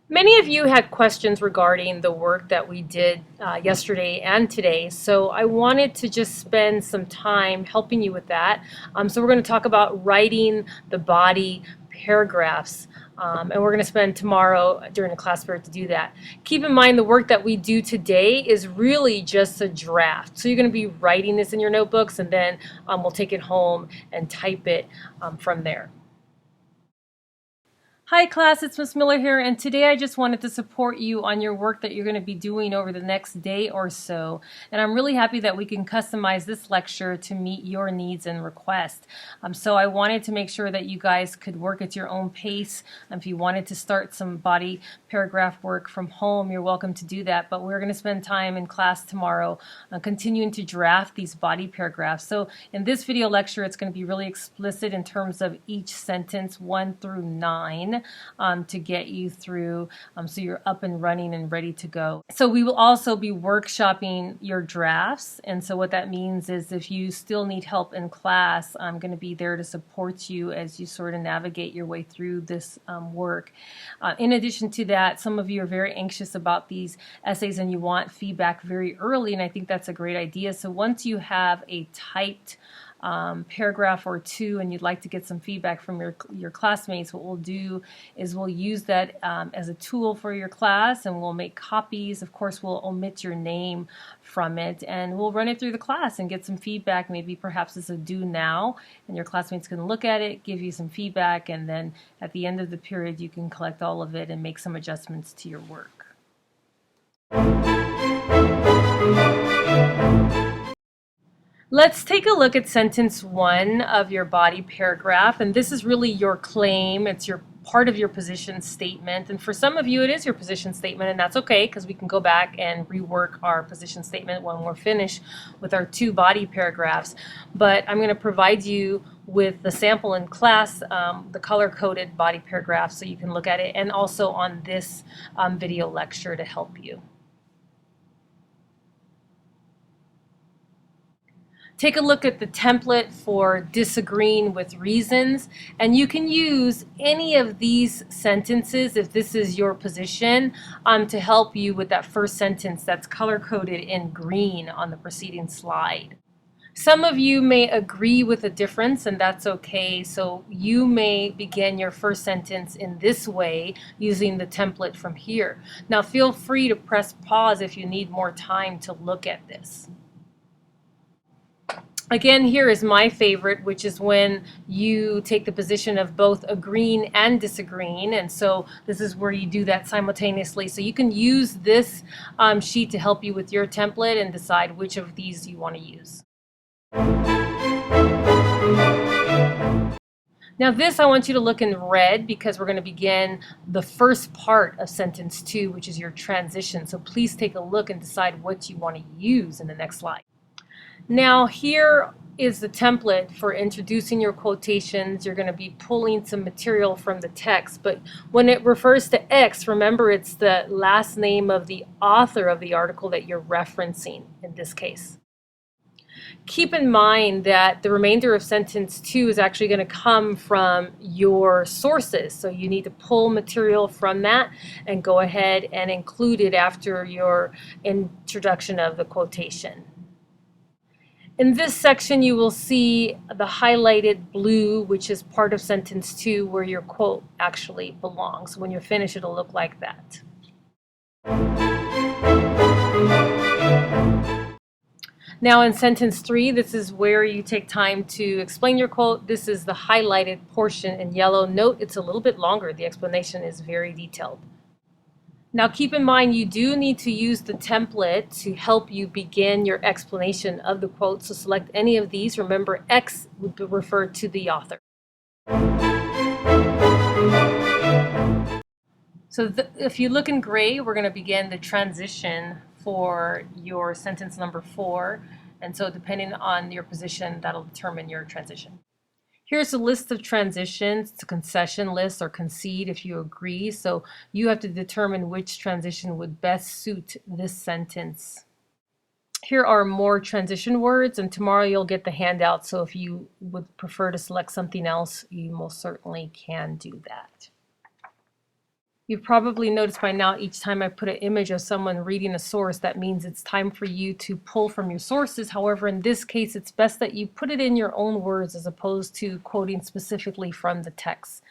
Many of you had questions regarding the work that we did yesterday and today, so I wanted to just spend some time helping you with that. So we're going to talk about writing the body paragraphs, and we're going to spend tomorrow during the class period to do that. Keep in mind the work that we do today is really just a draft. So you're going to be writing this in your notebooks, and then we'll take it home and type it from there. Hi class, it's Miss Miller here, and today I just wanted to support you on your work that you're going to be doing over the next day or so. And I'm really happy that we can customize this lecture to meet your needs and requests. So I wanted to make sure that you guys could work at your own pace. If you wanted to start some body paragraph work from home, you're welcome to do that. But we're going to spend time in class tomorrow continuing to draft these body paragraphs. So in this video lecture, it's going to be really explicit in terms of each sentence 1 through 9. To get you through so you're up and running and ready to go. So we will also be workshopping your drafts, and so what that means is if you still need help in class, I'm going to be there to support you as you sort of navigate your way through this work. In addition to that, some of you are very anxious about these essays and you want feedback very early, and I think that's a great idea. So once you have a typed paragraph or two and you'd like to get some feedback from your classmates, what we'll do is we'll use that as a tool for your class, and we'll make copies. Of course, we'll omit your name from it, and we'll run it through the class and get some feedback. Maybe perhaps it's a do now, and your classmates can look at it, give you some feedback, and then at the end of the period you can collect all of it and make some adjustments to your work. Let's take a look at sentence 1 of your body paragraph, and this is really your claim. It's your part of your position statement, and for some of you it is your position statement, and that's okay because we can go back and rework our position statement when we're finished with our 2 body paragraphs. But I'm going to provide you with the sample in class, the color-coded body paragraph, so you can look at it, and also on this video lecture to help you. Take a look at the template for disagreeing with reasons, and you can use any of these sentences if this is your position to help you with that first sentence that's color-coded in green on the preceding slide. Some of you may agree with a difference, and that's okay, so you may begin your first sentence in this way using the template from here. Now feel free to press pause if you need more time to look at this. Again, here is my favorite, which is when you take the position of both agreeing and disagreeing, and so this is where you do that simultaneously. So you can use this sheet to help you with your template and decide which of these you want to use. Now this I want you to look in red because we're going to begin the first part of sentence 2, which is your transition. So please take a look and decide what you want to use in the next slide. Now here is the template for introducing your quotations. You're going to be pulling some material from the text, but when it refers to X, remember it's the last name of the author of the article that you're referencing in this case. Keep in mind that the remainder of sentence 2 is actually going to come from your sources, so you need to pull material from that and go ahead and include it after your introduction of the quotation. In this section, you will see the highlighted blue, which is part of sentence 2 where your quote actually belongs. When you're finished, it'll look like that. Now in sentence 3, this is where you take time to explain your quote. This is the highlighted portion in yellow. Note it's a little bit longer. The explanation is very detailed. Now keep in mind you do need to use the template to help you begin your explanation of the quote. So select any of these. Remember, X would refer to the author. So if you look in gray, we're going to begin the transition for your sentence number 4. And so depending on your position, that'll determine your transition. Here's a list of transitions. It's a concession list, or concede if you agree. So you have to determine which transition would best suit this sentence. Here are more transition words, and tomorrow you'll get the handout. So if you would prefer to select something else, you most certainly can do that. You've probably noticed by now each time I put an image of someone reading a source, that means it's time for you to pull from your sources. However, in this case, it's best that you put it in your own words as opposed to quoting specifically from the text.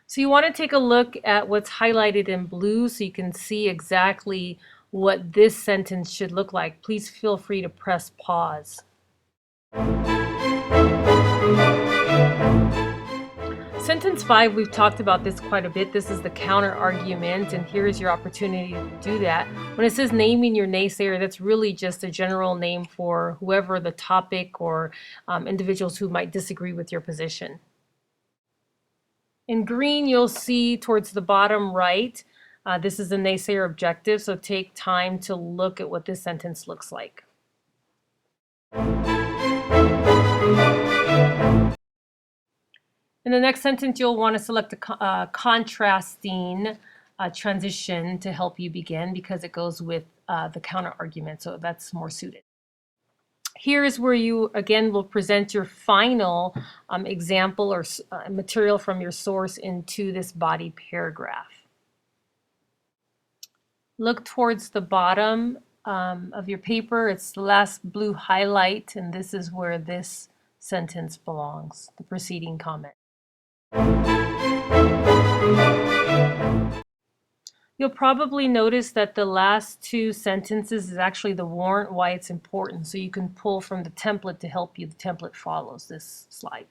So you want to take a look at what's highlighted in blue so you can see exactly what this sentence should look like. Please feel free to press pause. Sentence 5, we've talked about this quite a bit. This is the counter argument, and here's your opportunity to do that. When it says naming your naysayer, that's really just a general name for whoever the topic or individuals who might disagree with your position. In green, you'll see towards the bottom right, this is the naysayer objective, so take time to look at what this sentence looks like. In the next sentence, you'll want to select a contrasting transition to help you begin because it goes with the counter argument, so that's more suited. Here is where you, again, will present your final example or material from your source into this body paragraph. Look towards the bottom of your paper. It's the last blue highlight, and this is where this sentence belongs, the preceding comment. You'll probably notice that the last two sentences is actually the warrant, why it's important, so you can pull from the template to help you. The template follows this slide.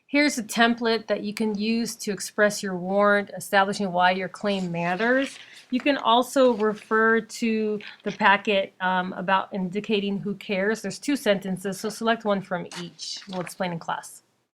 Here's a template that you can use to express your warrant, establishing why your claim matters. You can also refer to the packet about indicating who cares. There's two sentences, so select one from each. We'll explain in class.